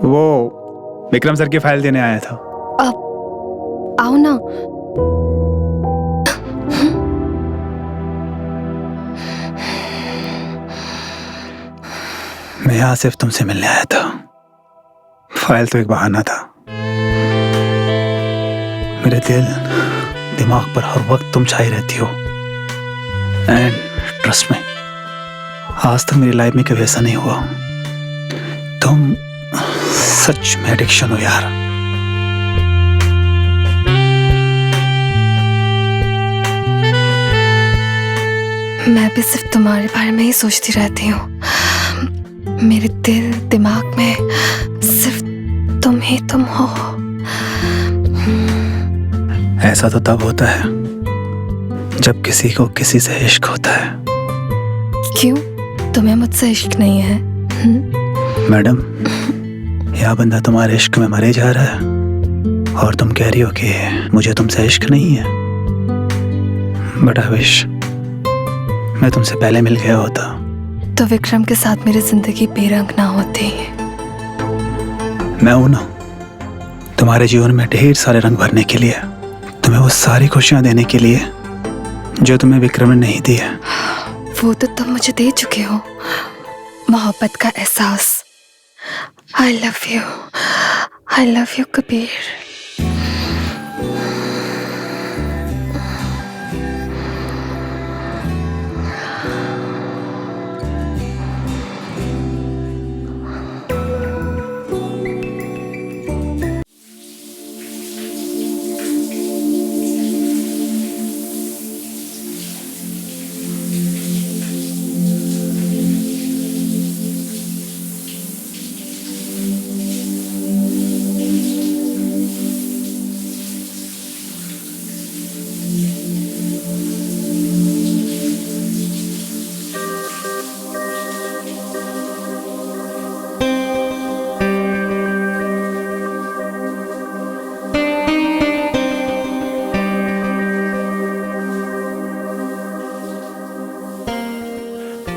वो विक्रम सर की फाइल देने आया था। अब आओ ना। मैं यहाँ सिर्फ तुमसे मिलने आया था। फाइल तो एक बहाना था। मेरे दिमाग पर हर वक्त तुम छाई रहती हो। एंड ट्रस्ट में, आज तक मेरी लाइफ में कभी ऐसा नहीं हुआ। तुम सच में एडिक्शन हो यार। मैं भी सिर्फ तुम्हारे बारे में ही सोचती रहती हूँ। मेरे दिल दिमाग में सिर्फ तुम ही तुम हो। ऐसा तो तब होता है जब किसी को किसी से इश्क होता है। क्यों, तुम्हें मुझसे इश्क नहीं है? मैडम, यह बंदा तुम्हारे इश्क में मरे जा रहा है और तुम कह रही हो कि मुझे तुमसे इश्क नहीं है। बट आई विश मैं तुमसे पहले मिल गया होता। तो विक्रम के साथ मेरी जिंदगी बेरंग ना होती। मैं हूं ना तुम्हारे जीवन में ढेर सारे रंग भरने के लिए, तुम्हें वो सारी खुशियां देने के लिए जो तुम्हें विक्रम ने नहीं दी है। वो तो तुम मुझे दे चुके हो, मोहब्बत का एहसास। I love you Kabir.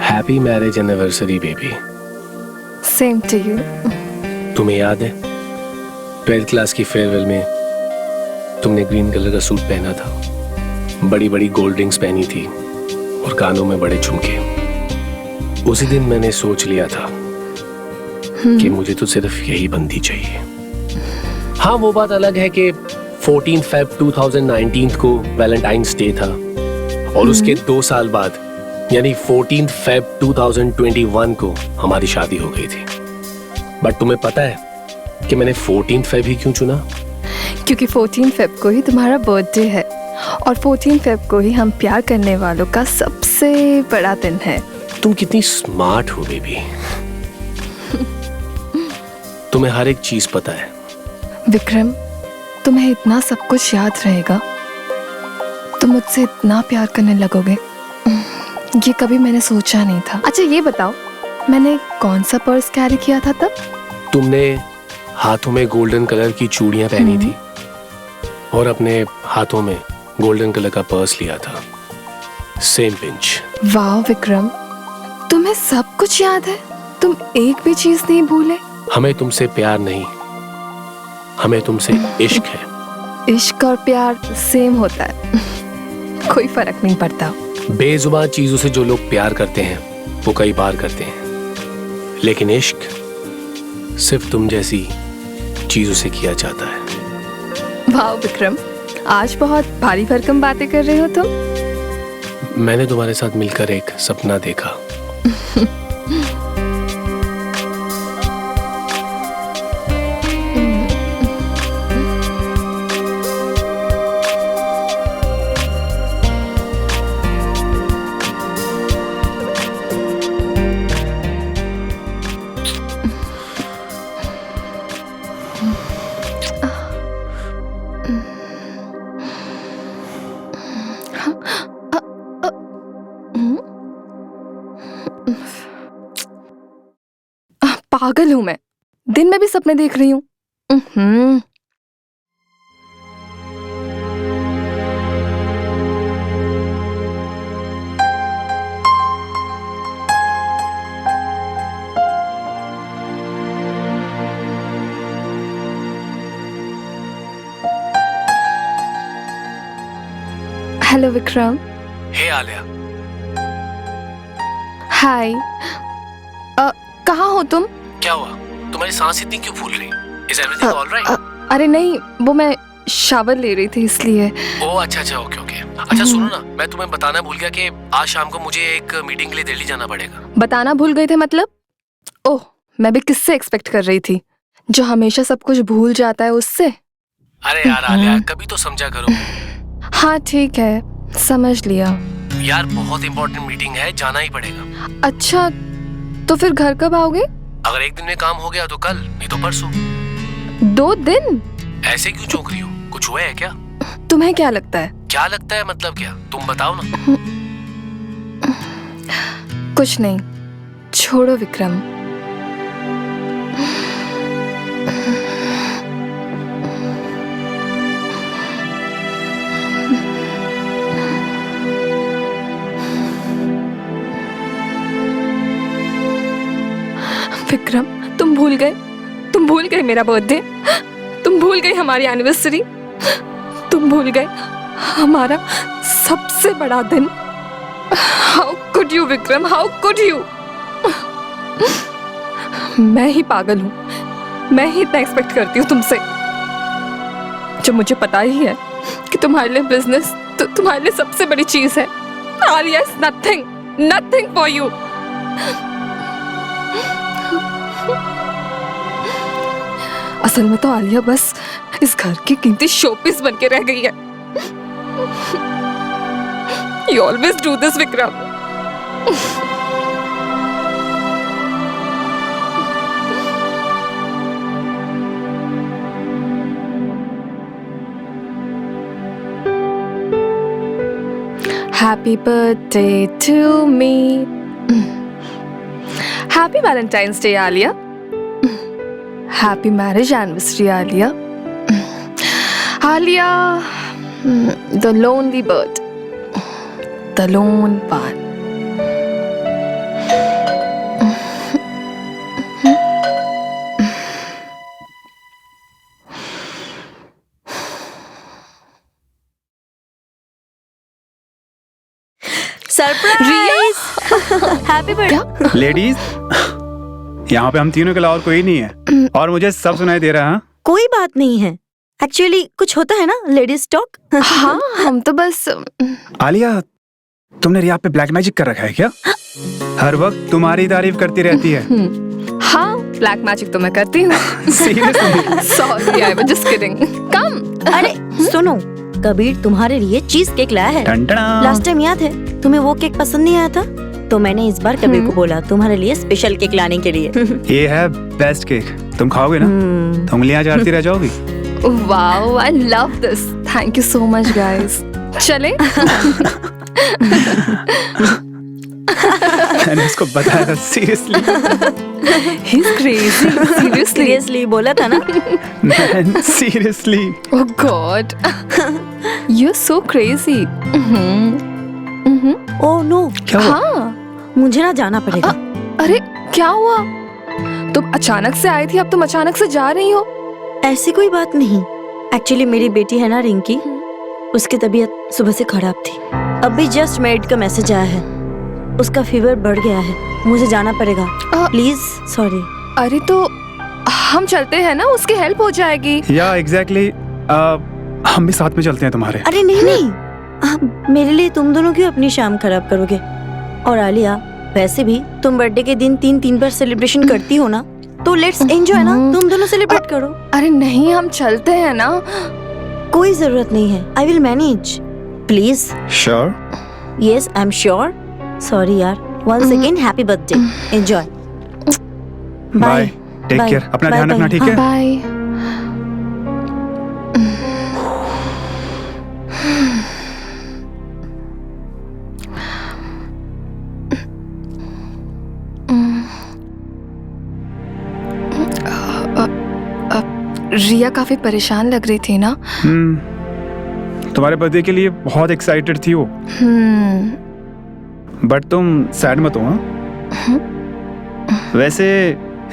Happy marriage anniversary baby. Same to you. तुम्हें याद है 12th क्लास की फेयरवेल में तुमने ग्रीन कलर का सूट पहना था, बड़ी बड़ी गोल्ड रिंग्स पहनी थी और कानों में बड़े झुमके। उसी दिन मैंने सोच लिया था कि मुझे तो सिर्फ यही बंदी चाहिए। हाँ, वो बात अलग है कि 14 Feb 2019 को वैलेंटाइंस डे था और उसके 2 साल बाद यानी 14 Feb 2021 को हमारी शादी हो गई थी। बट तुम्हें पता है कि मैंने 14 Feb ही क्यों चुना? क्योंकि 14 Feb को ही तुम्हारा बर्थडे है और 14 Feb को ही हम प्यार करने वालों का सबसे बड़ा दिन है। तुम कितनी स्मार्ट हो बेबी। तुम्हें हर एक चीज पता है। विक्रम, तुम्हें इतना सब कुछ याद रहेगा? तुम मुझसे इतना प्यार करने लगोगे, ये कभी मैंने सोचा नहीं था। अच्छा ये बताओ, मैंने कौन सा पर्स कैरी किया था तब? तुमने हाथों में गोल्डन कलर की चूड़ियां पहनी थी और अपने हाथों में गोल्डन कलर का पर्स लिया था, सेम पिंच। वाह विक्रम, तुम्हें सब कुछ याद है, तुम एक भी चीज नहीं भूले। हमें तुमसे प्यार नहीं, हमें तुमसे इश्क है। इश्क और प्यार सेम होता है, कोई फर्क नहीं पड़ता। बेजुबान चीजों से जो लोग प्यार करते हैं वो कई बार करते हैं, लेकिन इश्क सिर्फ तुम जैसी चीजों से किया जाता है। वाह विक्रम, आज बहुत भारी भरकम बातें कर रहे हो तुम। मैंने तुम्हारे साथ मिलकर एक सपना देखा। पागल हूं मैं, दिन में भी सपने देख रही हूँ। हेलो विक्रम। हे आलिया। हाय। कहाँ हो तुम? क्या हुआ? तुम्हारी सांस इतनी क्यों फूल रही? Is everything all right? अरे नहीं, वो मैं शावर ले रही थी इसलिए। ओह अच्छा, ओके। अच्छा सुनो ना, मैं तुम्हें बताना भूल गया कि आज शाम को मुझे एक मीटिंग के लिए दिल्ली जाना पड़ेगा। बताना भूल गए थे मतलब? ओह, मैं भी किससे एक्सपेक्ट कर रही थी, जो हमेशा सब कुछ भूल जाता है उससे। अरे यार आलिया, कभी तो समझा करो। हाँ ठीक है, समझ लिया। यार बहुत इंपॉर्टेंट मीटिंग है, जाना ही पड़ेगा। अच्छा, तो फिर घर कब आओगे? अगर एक दिन में काम हो गया तो कल, नहीं तो परसों। 2 दिन? ऐसे क्यों चौंक रही हो? कुछ हुआ है क्या? तुम्हें क्या लगता है? क्या लगता है मतलब क्या? तुम बताओ ना। कुछ नहीं, छोड़ो विक्रम। विक्रम, तुम भूल गए मेरा बर्थडे, तुम भूल गए हमारी एनिवर्सरी, तुम भूल गए हमारा सबसे बड़ा दिन। How could you Vikram, how could you? मैं ही पागल हूँ, मैं ही इतना एक्सपेक्ट करती हूँ तुमसे, जब मुझे पता ही है कि तुम्हारे लिए बिजनेस तो तुम्हारे लिए सबसे बड़ी चीज है। Alia is nothing for you. असल में तो आलिया बस इस घर की कीमती शोपीस बन के रह गई है। You always do this, Vikram. Happy birthday to me. Happy Valentine's Day, Alia. Happy marriage anniversary, Alia. Alia, the lonely bird, the lone one. Surprise! Happy birthday. Ladies, यहाँ पे हम तीनों के अलावा और कोई नहीं है, और मुझे सब सुनाई दे रहा है। कोई बात नहीं है, एक्चुअली कुछ होता है ना लेडीज टॉक। हाँ, हम तो बस। आलिया, तुमने रिया पे ब्लैक मैजिक कर रखा है क्या? हर वक्त तुम्हारी तारीफ करती रहती है। हाँ, ब्लैक मैजिक तो मैं करती हूँ। Seriously? Sorry, I was just kidding. Come. अरे सुनो, कबीर तुम्हारे लिए चीज केक लाया है। लास्ट टाइम याद है तुम्हें वो केक पसंद नहीं आया था, तो मैंने इस बार कबीर को बोला तुम्हारे लिए स्पेशल केक लाने के लिए। ये है बेस्ट केक, तुम खाओगे ना तो उंगलियां चाटती रह जाओगी। Wow, I love this, thank you so much guys. चले? मैंने उसको बताया था, seriously. He's crazy, seriously. Seriously बोला था ना। Seriously. Oh God, you're so crazy. Oh no, क्या हुआ? हाँ, मुझे ना जाना पड़ेगा। अरे क्या हुआ? तुम अचानक से आई थी, अब तुम अचानक से जा रही हो? ऐसी कोई बात नहीं, एक्चुअली मेरी बेटी है ना रिंकी, उसकी तबीयत सुबह से खराब थी। अभी जस्ट मेड का मैसेज आया है, उसका फीवर बढ़ गया है, मुझे जाना पड़ेगा। Please, sorry. अरे तो हम चलते हैं ना, उसकी हेल्प हो जाएगी। या एग्जैक्टली, हम भी साथ में चलते हैं तुम्हारे। अरे नहीं, मेरे लिए तुम दोनों क्यों अपनी शाम खराब करोगे? और आलिया, वैसे भी तुम बर्थडे के दिन 3 बार सेलिब्रेशन करती हो ना, तो लेट्स एंजॉय ना, तुम दोनों सेलिब्रेट करो। अरे नहीं, हम चलते हैं ना। कोई जरूरत नहीं है, I will manage. Please. Sure? Yes, I am sure. Sorry यार, once again happy birthday, enjoy. Bye, take care, अपना ध्यान रखना, ठीक है? बाय। रिया काफी परेशान लग रही थी ना? तुम्हारे बर्थडे के लिए बहुत एक्साइटेड थी वो। बट तुम सैड मत हो। हाँ, वैसे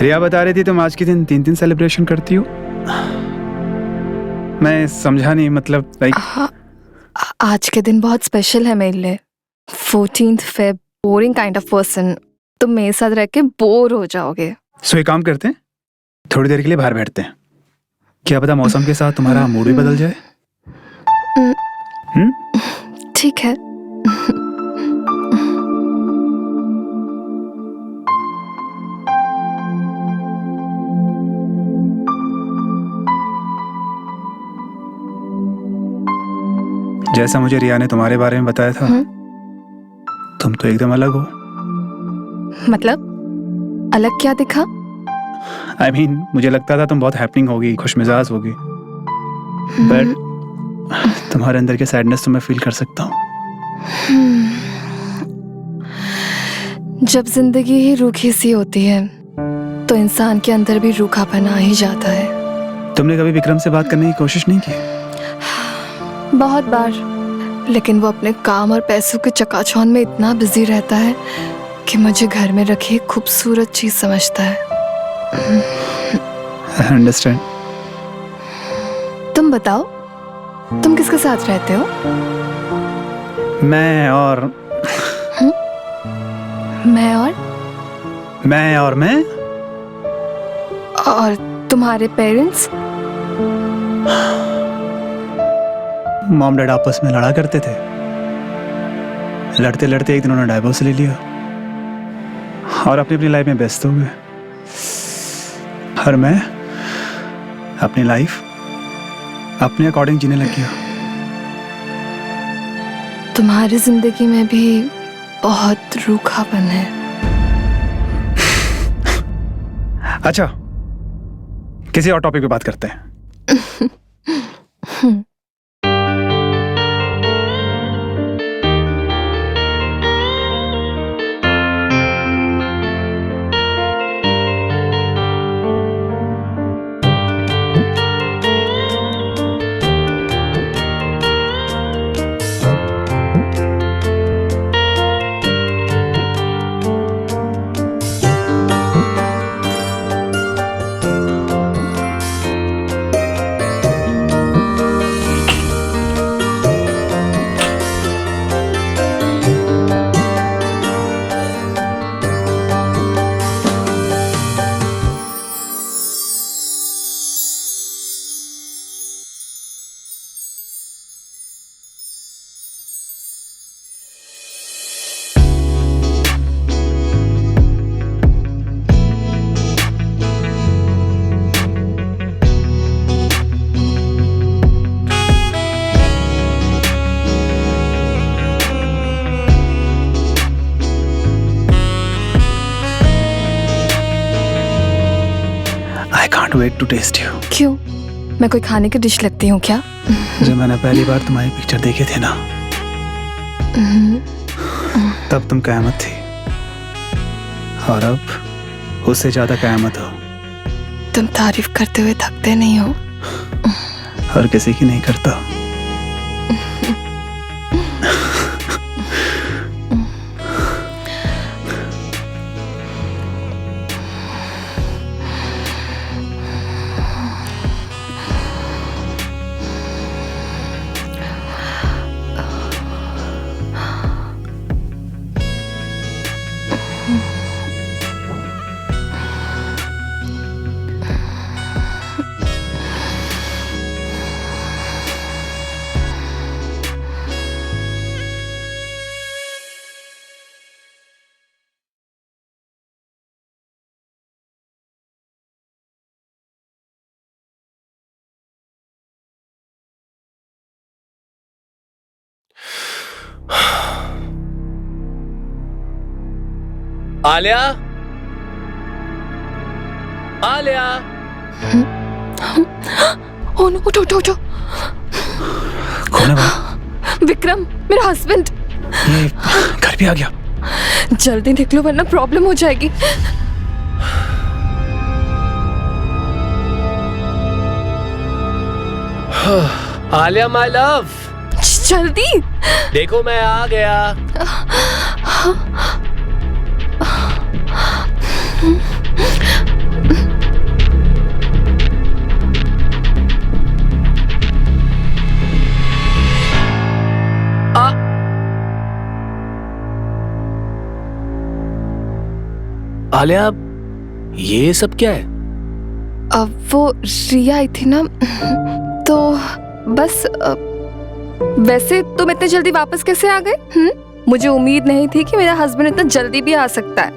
रिया बता रही थी तुम आज के दिन 3 सेलिब्रेशन करती हो। मैं समझा नहीं, मतलब लाइक आज के दिन बहुत स्पेशल है मेरे लिए। 14th Feb, boring kind of person. तुम मेरे साथ रह के बोर हो जाओगे। सो एक काम करते हैं, थोड़ी देर के लिए बाहर बैठते हैं। क्या पता मौसम के साथ तुम्हारा मूड भी बदल जाए। ठीक है। जैसा मुझे रिया ने तुम्हारे बारे में बताया था, तुम तो एकदम अलग हो। मतलब अलग क्या दिखा? I mean, मुझे लगता था तुम बहुत हैपनिंग होगी, खुशमिजाज होगी, बट तुम्हारे अंदर के सैडनेस तो मैं फील कर सकता हूँ। जब जिंदगी ही रूखी सी होती है तो इंसान के अंदर भी रूखापन आ ही जाता है। तुमने कभी विक्रम से बात करने की कोशिश नहीं की? बहुत बार, लेकिन वो अपने काम और पैसों के चकाचौंध में इतना बिजी रहता है कि मुझे घर में रखी एक खूबसूरत चीज समझता है। I understand. तुम बताओ, तुम किसके साथ रहते हो? मैं और मैं और तुम्हारे पेरेंट्स? मॉम डैड आपस में लड़ा करते थे। लड़ते लड़ते एक दिन उन्होंने डाइवोर्स ले लिया और अपनी अपनी लाइफ में व्यस्त हो गए। और मैं अपनी लाइफ अपने अकॉर्डिंग जीने लग गया। तुम्हारी जिंदगी में भी बहुत रूखापन है। अच्छा, किसी और टॉपिक पे बात करते हैं। I can't wait to taste you. क्यों? मैं कोई खाने की डिश लगती हूँ क्या? जब मैंने पहली बार तुम्हारी पिक्चर देखे थे ना, तब तुम कयामत थी और अब उससे ज्यादा कयामत हो। तुम तारीफ करते हुए थकते नहीं हो। और किसी की नहीं करता। आलिया, आलिया। ओ नो, उठो उठो उठो। कौन है वो? विक्रम, मेरा हस्बैंड। ये घर पे आ गया। जल्दी निकलो वरना प्रॉब्लम हो जाएगी। आलिया माय लव, जल्दी देखो मैं आ गया। आलिया, ये सब क्या है? अब वो रिया आई थी ना, तो बस वैसे तुम इतने जल्दी वापस कैसे आ गए? मुझे उम्मीद नहीं थी कि मेरा हस्बैंड इतना जल्दी भी आ सकता है।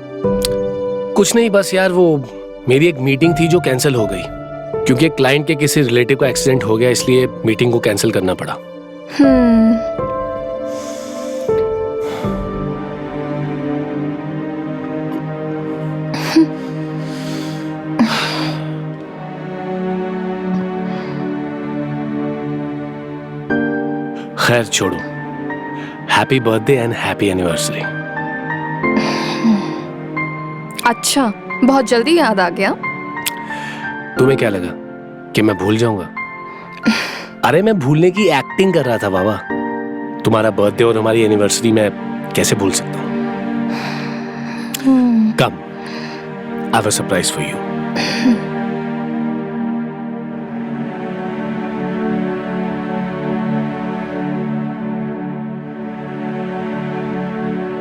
कुछ नहीं, बस यार वो मेरी एक मीटिंग थी जो कैंसिल हो गई क्योंकि एक क्लाइंट के किसी रिलेटिव का एक्सीडेंट हो गया, इसलिए मीटिंग को कैंसिल करना पड़ा। खैर छोड़ो, happy birthday and happy anniversary. अच्छा, बहुत जल्दी याद आ गया। तुम्हें क्या लगा कि मैं भूल जाऊंगा? अरे मैं भूलने की एक्टिंग कर रहा था बाबा। तुम्हारा बर्थडे और हमारी एनिवर्सरी मैं कैसे भूल सकता हूँ? Come, I have a surprise for you.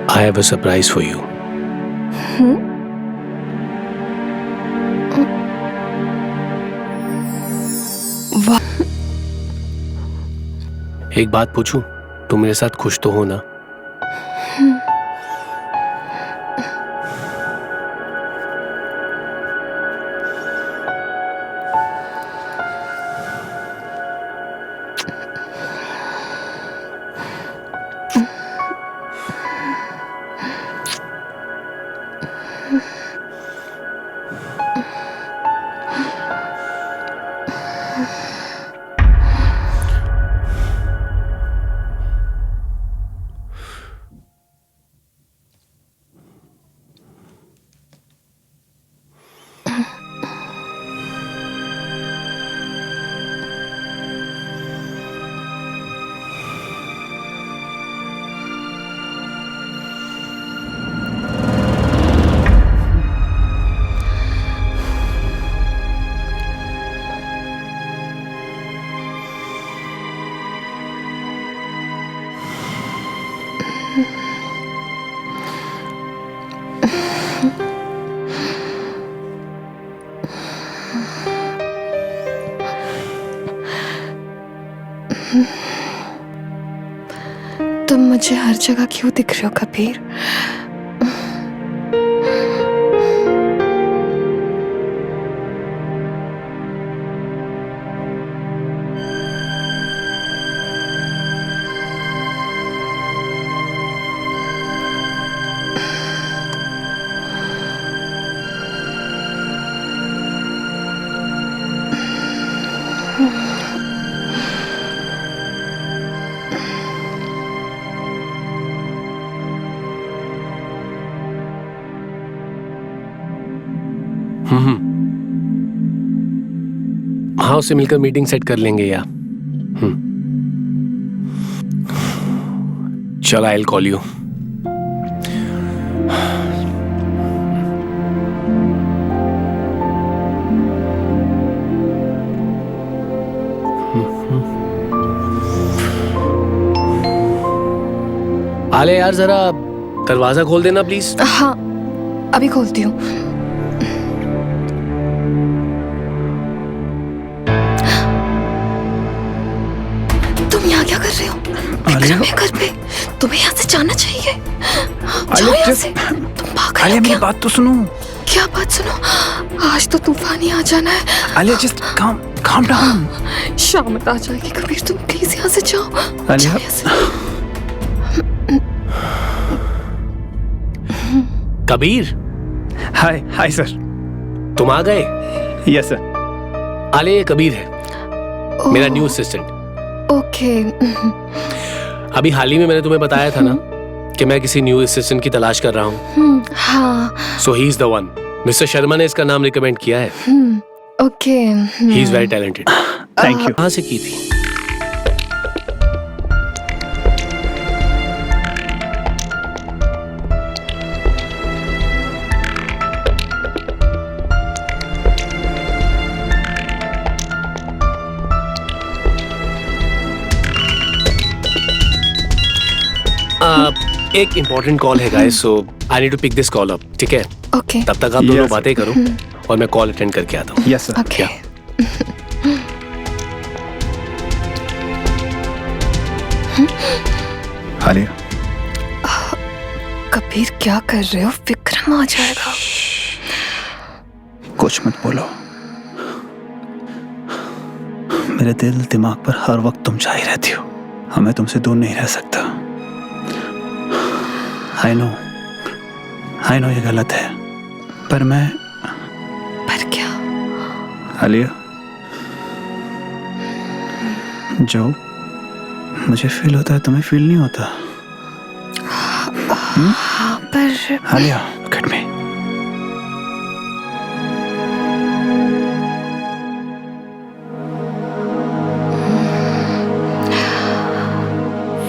I have a surprise for you. एक बात पूछूं? तुम मेरे साथ खुश तो हो ना? तुम मुझे हर जगह क्यों दिख रहे हो कबीर? हाँ, उससे मिलकर मीटिंग सेट कर लेंगे या चल, आई विल कॉल यू। आले यार, जरा दरवाजा खोल देना प्लीज। हाँ, अभी खोलती हूँ। क्या कर रहे हो? विक्रम है घर पे, तुम्हें यहाँ से जाना चाहिए। जाओ यहाँ से, तुम पागल हो क्या? मेरी बात तो सुनो। क्या बात सुनो? आज तो तूफान ही आ जाना है। Alia, just calm down। शाम आ जाएगी कबीर, तुम प्लीज यहाँ से जाओ। आलिया, कबीर। Hi sir. तुम आ गए? Yes sir. आले, ये कबीर है, मेरा न्यू असिस्टेंट। ओके। अभी हाल ही में मैंने तुम्हें बताया था ना कि मैं किसी न्यू असिस्टेंट की तलाश कर रहा हूँ। हाँ। So he is the one. Mister Sharma ने इसका नाम रिकमेंड किया है। Okay. He is very talented. Thank you. कहाँ से की थी? एक इम्पोर्टेंट कॉल है guys, so I need to pick this call up. ठीक है? ओके तब तक आप दोनों Yes. बातें करो और मैं कॉल अटेंड करके आता हूँ। Yes sir. Okay Alia, Kabir क्या कर रहे हो? विक्रम आ जाएगा। कुछ मत बोलो। मेरे दिल दिमाग पर हर वक्त तुम छाई रहती हो। हमें तुमसे दूर नहीं रह सकता। आई नो ये गलत है, पर मैं पर क्या? आलिया, जो मुझे फील होता है तुम्हें फील नहीं होता। हाँ पर Alia, look at me.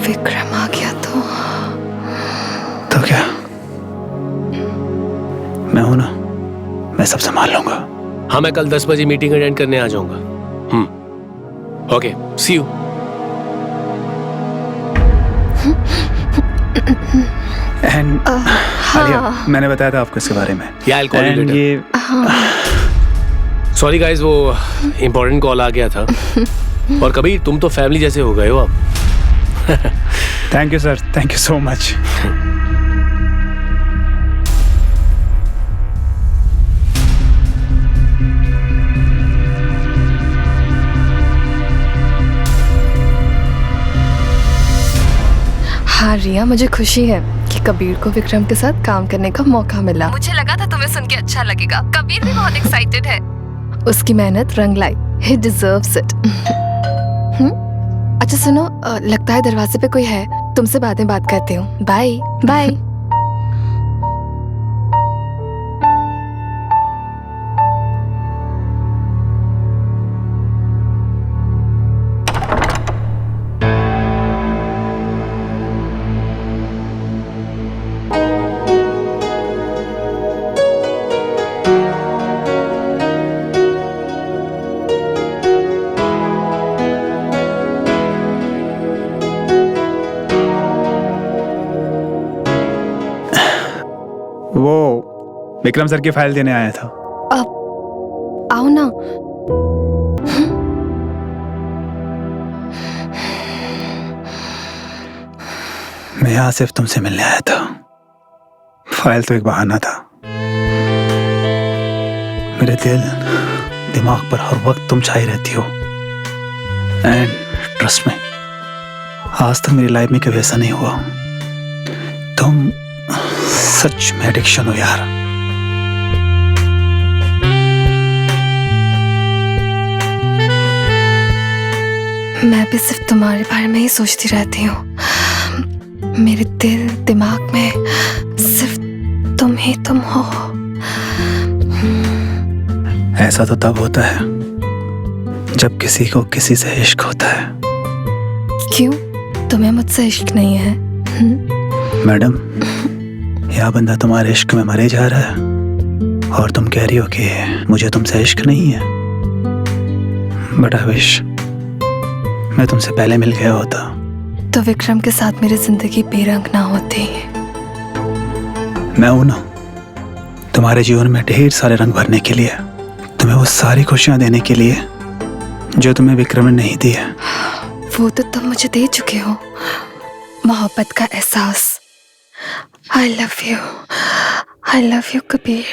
Vikram आ गया तो क्या, मैं हूं ना, मैं सब संभाल लूंगा। हाँ, मैं कल 10 बजे मीटिंग अटेंड करने आ जाऊंगा। Okay, see you. And Alia, मैंने बताया था आपको इसके बारे में। या I'll call you And later. ये सॉरी गाइस, वो इम्पोर्टेंट कॉल आ गया था। और कबीर, तुम तो फैमिली जैसे हो गए हो अब। Thank you sir, thank you so much. हाँ रिया, मुझे खुशी है कि कबीर को विक्रम के साथ काम करने का मौका मिला। मुझे लगा था तुम्हें सुन के अच्छा लगेगा। कबीर भी बहुत एक्साइटेड है। उसकी मेहनत रंग लाई। He deserves it. अच्छा सुनो, लगता है दरवाजे पे कोई है। तुमसे बाद में बात करती हूँ। Bye bye. वो विक्रम सर की फाइल देने आया था। आओ ना। मैं यहाँ सिर्फ तुमसे मिलने आया था। फाइल तो एक बहाना था। मेरे दिल दिमाग पर हर वक्त तुम छाई रहती हो। एंड ट्रस्ट में, आज तक मेरी लाइफ में कभी ऐसा नहीं हुआ। तुम सच में एडिक्शन हो यार। मैं भी सिर्फ तुम्हारे बारे में ही सोचती रहती हूँ। मेरे दिल दिमाग में सिर्फ तुम ही तुम हो। ऐसा तो तब होता है जब किसी को किसी से इश्क होता है। क्यों? तुम्हें मुझसे इश्क नहीं है? मैडम, यह बंदा तुम्हारे इश्क में मरे जा रहा है और तुम कह रही हो कि मुझे तुमसे इश्क नहीं है। बट आई विश मैं तुमसे पहले मिल गया होता। तो विक्रम के साथ मेरी जिंदगी बेरंग ना होती। मैं हूं ना तुम्हारे जीवन में ढेर सारे रंग भरने के लिए, तुम्हें वो सारी खुशियां देने के लिए जो तुम्हें विक्रम ने नहीं दी है। वो तो तुम मुझे दे चुके हो, मोहब्बत का एहसास। I love you Kabir.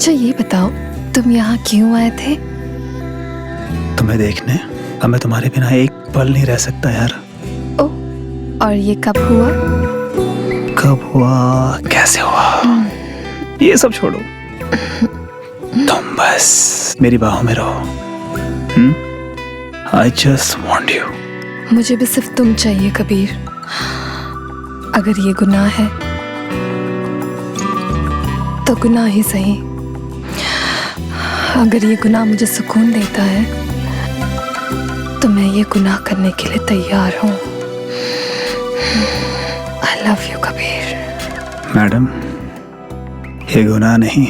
अच्छा ये बताओ, तुम यहाँ क्यों आए थे? तुम्हें देखने। अब मैं तुम्हारे बिना एक पल नहीं रह सकता यार। ओ, और ये कब हुआ? कब हुआ, कैसे हुआ, ये सब छोड़ो। तुम बस मेरी बाहों में रहो। I just want you. मुझे भी सिर्फ तुम चाहिए कबीर। अगर ये गुनाह है तो गुनाह ही सही। अगर ये गुनाह मुझे सुकून देता है तो मैं ये गुनाह करने के लिए तैयार हूँ। आई लव यू कबीर। मैडम, ये गुनाह नहीं,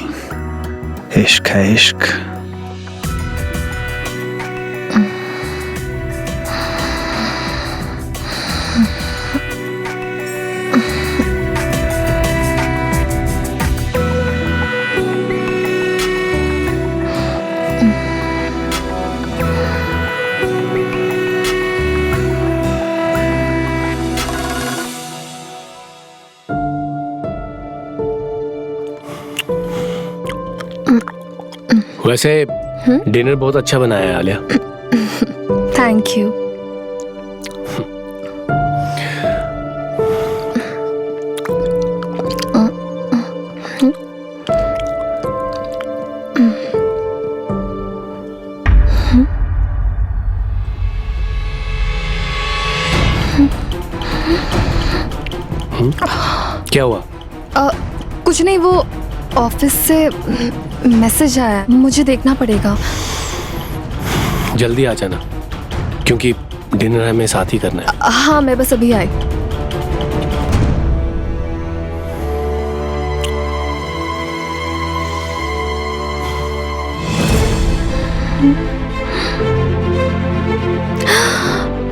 इश्क है, इश्क। वैसे डिनर बहुत अच्छा बनाया है आलिया। Thank you. क्या हुआ? कुछ नहीं, वो ऑफिस से मैसेज आया, मुझे देखना पड़ेगा। जल्दी आ जाना, क्योंकि डिनर हमें साथ ही करना है। हाँ, मैं बस अभी आई।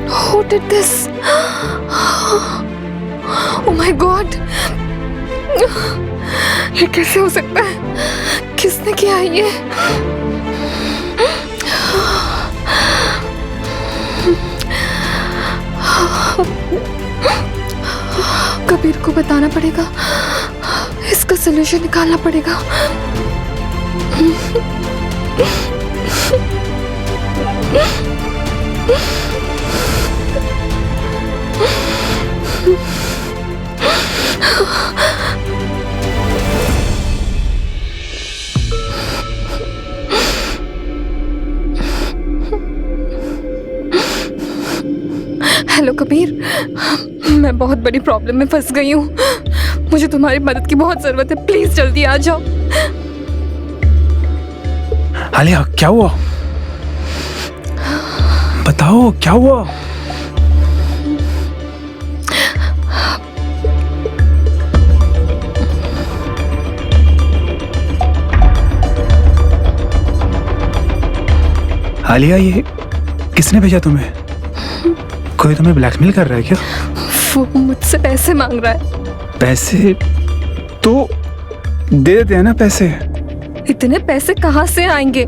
Who did this? Oh my God! ये कैसे हो सकता है? किसने किया ये? कबीर को बताना पड़ेगा, इसका सलूशन निकालना पड़ेगा। हेलो कबीर, मैं बहुत बड़ी प्रॉब्लम में फंस गई हूँ। मुझे तुम्हारी मदद की बहुत जरूरत है, प्लीज जल्दी आ जाओ। आलिया, क्या हुआ? बताओ क्या हुआ? आलिया, ये किसने भेजा तुम्हें? कोई तुम्हें ब्लैकमेल कर रहा है क्या? वो मुझसे पैसे मांग रहा है। पैसे तो दे देते हैं ना पैसे। इतने पैसे कहाँ से आएंगे?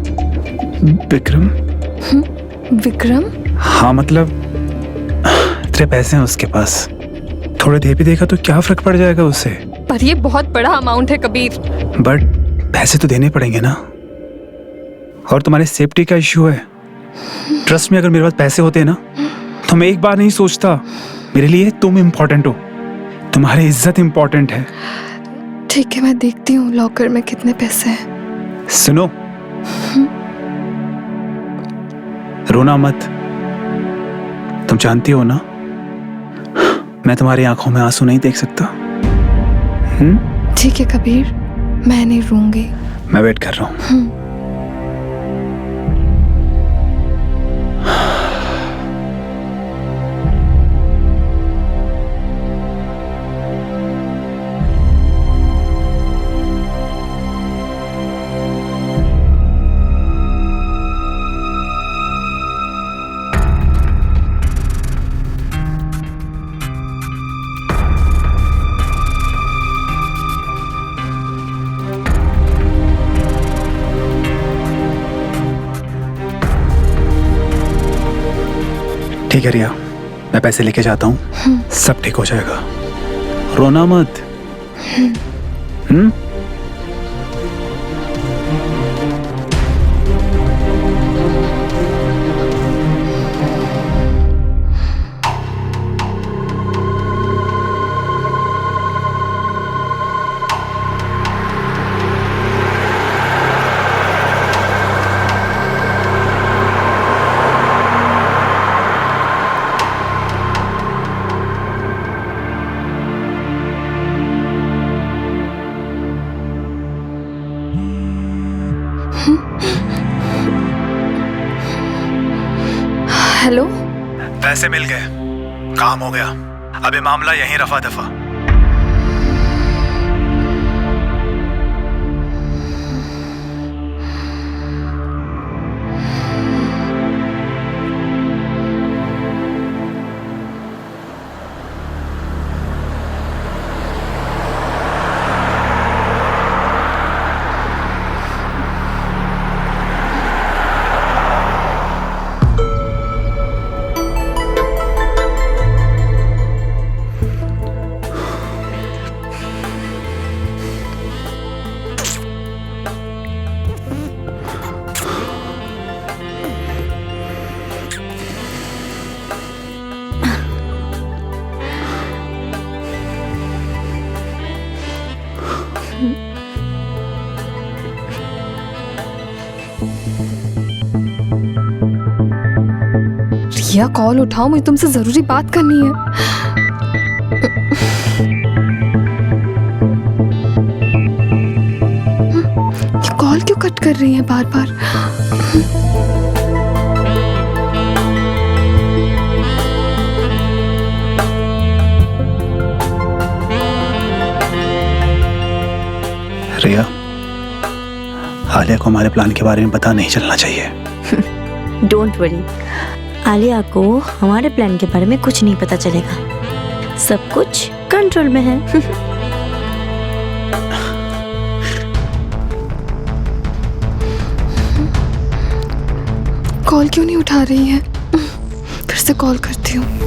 विक्रम। विक्रम? हाँ, मतलब तेरे पैसे हैं उसके पास, थोड़े दे भी देगा तो क्या फर्क पड़ जाएगा उससे? पर ये बहुत बड़ा अमाउंट है कबीर। बट पैसे तो देने पड़ेंगे ना, और तुम्हारे सेफ्टी का इश्यू है। ट्रस्ट में, अगर मेरे पास पैसे होते ना तो मैं एक बार नहीं सोचता। मेरे लिए तुम इम्पोर्टेंट हो, तुम्हारी इज्जत इम्पोर्टेंट है। ठीक है, मैं देखती हूँ लॉकर में कितने पैसे हैं। सुनो, रोना मत। तुम जानती हो ना, मैं तुम्हारी आंखों में आंसू नहीं देख सकता। ठीक है कबीर, मैं नहीं रोऊंगी। मैं वेट कर रहा हूँ। ठीक है रिया, मैं पैसे लेके जाता हूँ, सब ठीक हो जाएगा। रोना मत। हेलो। पैसे मिल गए, काम हो गया, अब ये मामला यहीं रफा दफा। रिया कॉल उठाओ, मुझे तुमसे जरूरी बात करनी है। ये कॉल क्यों कट कर रही है बार बार? रिया, आलिया को हमारे प्लान के बारे में पता नहीं चलना चाहिए। डोंट वरी, आलिया को हमारे प्लान के बारे में कुछ नहीं पता चलेगा, सब कुछ कंट्रोल में है। कॉल क्यों नहीं उठा रही है? फिर से कॉल करती हूँ।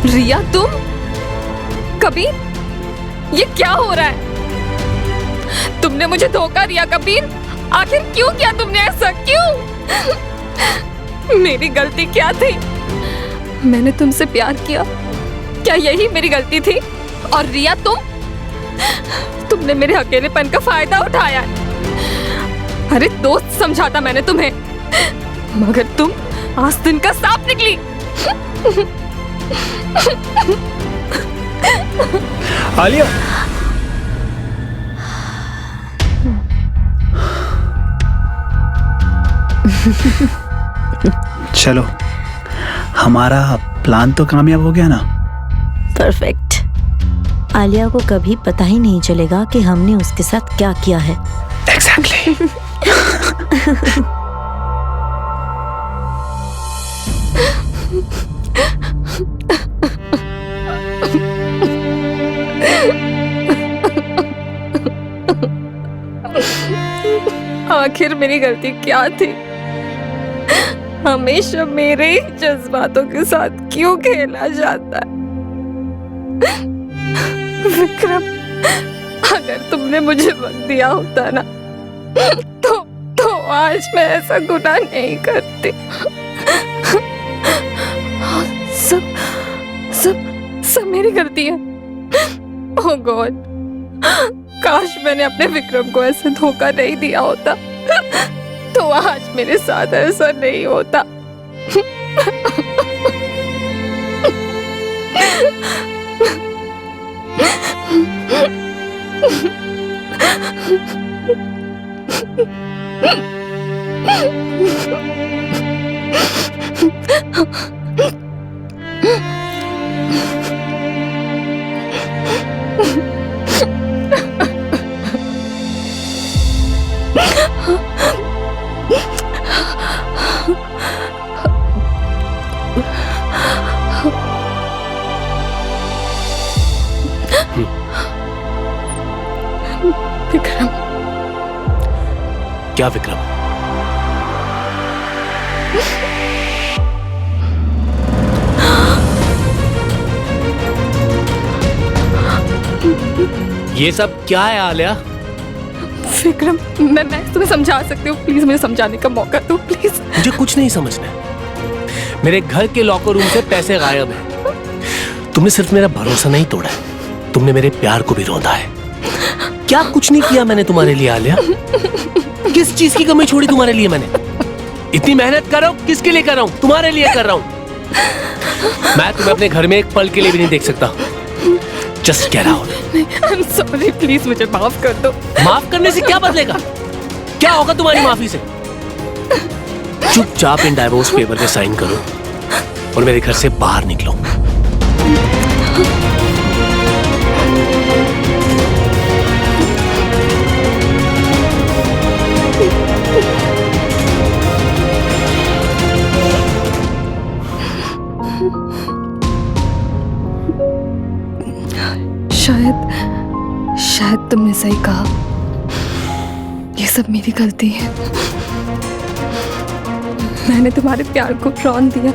रिया, तुम कबीर, ये क्या हो रहा है? तुमने मुझे धोखा दिया कबीर। आखिर क्यों किया तुमने ऐसा, क्यों? मेरी गलती क्या थी? मैंने तुमसे प्यार किया, क्या यही मेरी गलती थी? और रिया, तुमने मेरे अकेलेपन का फायदा उठाया। अरे दोस्त समझा था मैंने तुम्हें, मगर तुम आस्तीन का सांप निकली। आलिया, चलो, हमारा प्लान तो कामयाब हो गया ना। परफेक्ट। आलिया को कभी पता ही नहीं चलेगा कि हमने उसके साथ क्या किया है। एग्जैक्टली। आखिर मेरी गलती क्या थी? हमेशा मेरे ही जज्बातों के साथ क्यों खेला जाता है? विक्रम, अगर तुमने मुझे वक्त दिया होता ना, तो आज मैं ऐसा गुनाह नहीं करती। सब मेरी गलती है। ओह गॉड, काश मैंने अपने विक्रम को ऐसे धोखा नहीं दिया होता, तो आज मेरे साथ ऐसा नहीं होता। विक्रम। क्या विक्रम? ये सब क्या है आलिया? विक्रम, मैं तुम्हें समझा सकती हूँ, प्लीज मुझे समझाने का मौका दो, प्लीज। मुझे कुछ नहीं समझना है। मेरे घर के लॉकर रूम से पैसे गायब हैं। तुमने सिर्फ मेरा भरोसा नहीं तोड़ा है, तुमने मेरे प्यार को भी रौंदा है। क्या कुछ नहीं किया मैंने तुम्हारे लिए आलिया? किस चीज की कमी छोड़ी तुम्हारे लिए मैंने? इतनी मेहनत कर रहा हूँ, किसके लिए कर रहा हूँ? तुम्हारे लिए कर रहा हूँ। मैं तुम्हें अपने घर में एक पल के लिए भी नहीं देख सकता। Just get out. I am sorry, please मुझे माफ कर दो। माफ करने से क्या बदलेगा? क्या होगा तुम्हारी माफी से? चुपचाप इन डाइवोर्स पेपर पे साइन करो और मेरे घर से बाहर निकलो। शायद तुमने सही कहा, ये सब मेरी गलती है। मैंने तुम्हारे प्यार को रौंद दिया,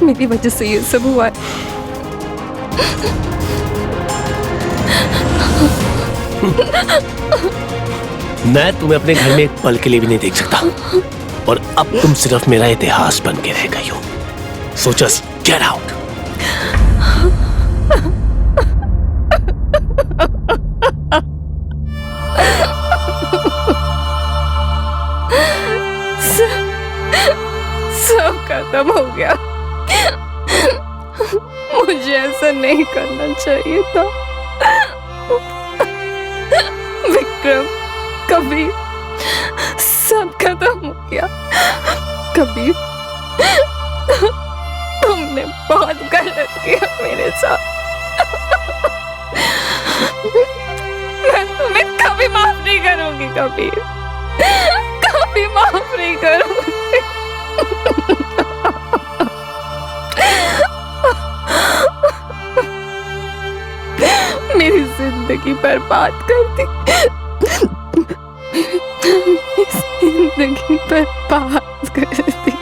मेरी वजह से ये सब हुआ है। मैं तुम्हें अपने घर में एक पल के लिए भी नहीं देख सकता और अब तुम सिर्फ मेरा इतिहास बन के रह गई हो। So just get out. सब खत्म हो गया। मुझे ऐसा नहीं करना चाहिए था। विक्रम, कभी सब खत्म हो गया। कभी तुमने बहुत गलत किया मेरे साथ। मैं तुम्हें कभी माफ नहीं करूंगी, कभी माफ नहीं करूंगी। मेरी जिंदगी बर्बाद कर दी। जिंदगी बर्बाद कर दी।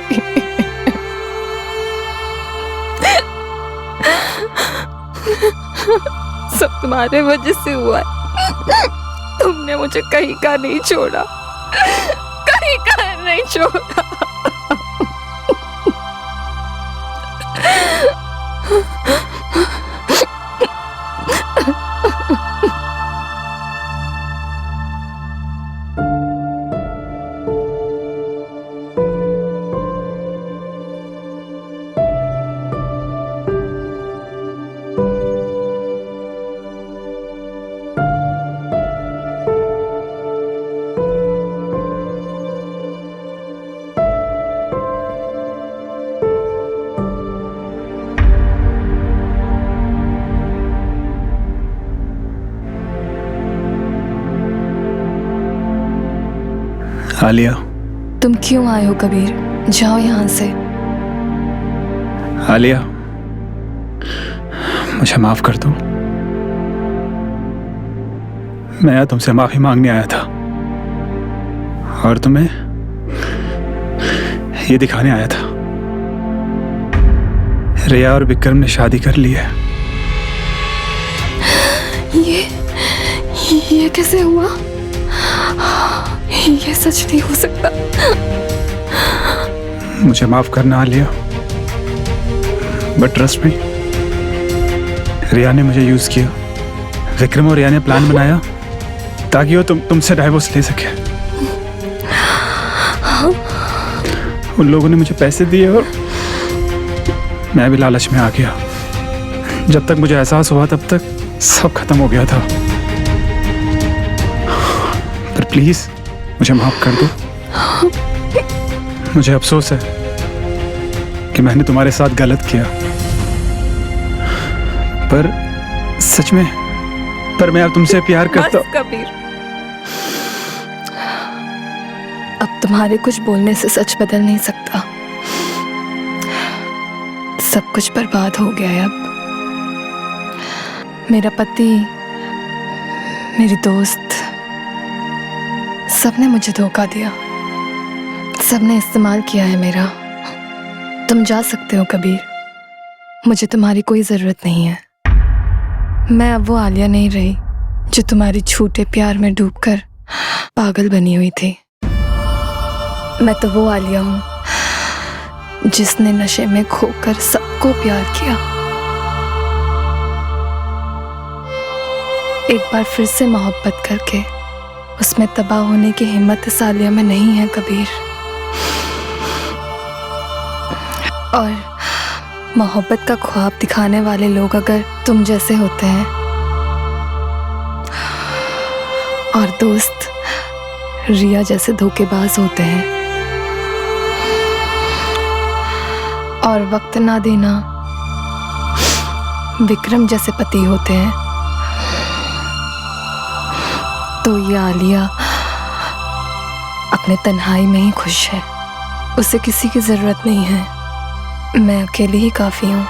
सब तुम्हारे वजह से हुआ है। तुमने मुझे कहीं का नहीं छोड़ा, कहीं का नहीं छोड़ा। आलिया, तुम क्यों आए हो कबीर? जाओ यहाँ से। आलिया, मुझे माफ कर दो। मैं यहाँ तुमसे माफी मांगने आया था और तुम्हें ये दिखाने आया था। रिया और विक्रम ने शादी कर ली है। ये कैसे हुआ? ये सच नहीं हो सकता। मुझे माफ करना आलिया, बट ट्रस्ट मी, रिया ने मुझे यूज किया। विक्रम और रिया ने प्लान बनाया ताकि वो तुमसे डाइवोर्स ले सके। उन लोगों ने मुझे पैसे दिए और मैं भी लालच में आ गया। जब तक मुझे एहसास हुआ तब तक सब खत्म हो गया था। पर प्लीज मुझे माफ कर दो। मुझे अफसोस है कि मैंने तुम्हारे साथ गलत किया, पर सच में मैं अब तुमसे प्यार करता हूँ। कबीर, अब तुम्हारे कुछ बोलने से सच बदल नहीं सकता। सब कुछ बर्बाद हो गया है अब। मेरा पति, मेरी दोस्त, सबने मुझे धोखा दिया। सबने इस्तेमाल किया है मेरा। तुम जा सकते हो कबीर, मुझे तुम्हारी कोई जरूरत नहीं है। मैं अब वो आलिया नहीं रही जो तुम्हारी झूठे प्यार में डूबकर पागल बनी हुई थी। मैं तो वो आलिया हूँ जिसने नशे में खोकर सबको प्यार किया। एक बार फिर से मोहब्बत करके उसमें तबाह होने की हिम्मत इस आलिया में नहीं है कबीर। और मोहब्बत का ख्वाब दिखाने वाले लोग अगर तुम जैसे होते हैं और दोस्त रिया जैसे धोखेबाज होते हैं और वक्त ना देना विक्रम जैसे पति होते हैं, तो ये आलिया अपने तन्हाई में ही खुश है। उसे किसी की जरूरत नहीं है, मैं अकेली ही काफी हूँ।